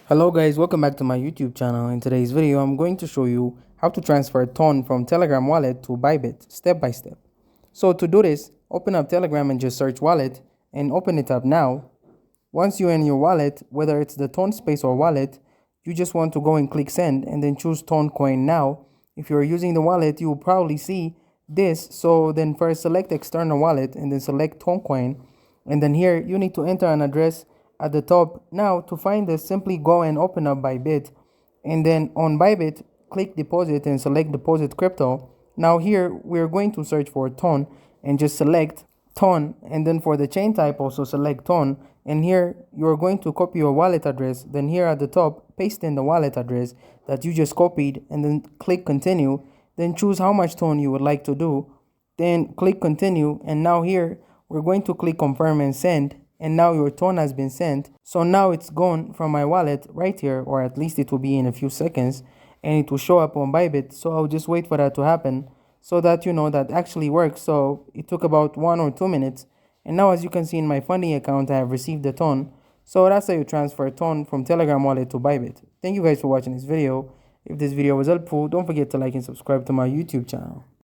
Hello guys, welcome back to my YouTube channel. In today's video, I'm going to show you how to transfer a ton from Telegram wallet to Bybit step by step. So to do this, open up Telegram and just search wallet and open it up now. Once you're in your wallet, whether it's the ton space or wallet, you just want to go and click send and then choose ton coin now. If you're using the wallet, you will probably see this. So then first select external wallet and then select ton coin. And then here you need to enter an address at the top. Now to find this, simply go and open up Bybit, and then on Bybit click deposit and select deposit crypto. Now here we're going to search for ton and just select ton, and then for the chain type also select ton, and here you're going to copy your wallet address. Then here at the top paste in the wallet address that you just copied and then click continue. Then choose how much ton you would like to do, then click continue, and now here we're going to click confirm and send, and now your ton has been sent. So now it's gone from my wallet right here, or at least it will be in a few seconds, and it will show up on Bybit. So I'll just wait for that to happen so that you know that actually works. So it took about 1 or 2 minutes, and now as you can see in my funding account, I have received a ton. So that's how you transfer a ton from Telegram wallet to Bybit. Thank you guys for watching this video. If this video was helpful, don't forget to like and subscribe to my YouTube channel.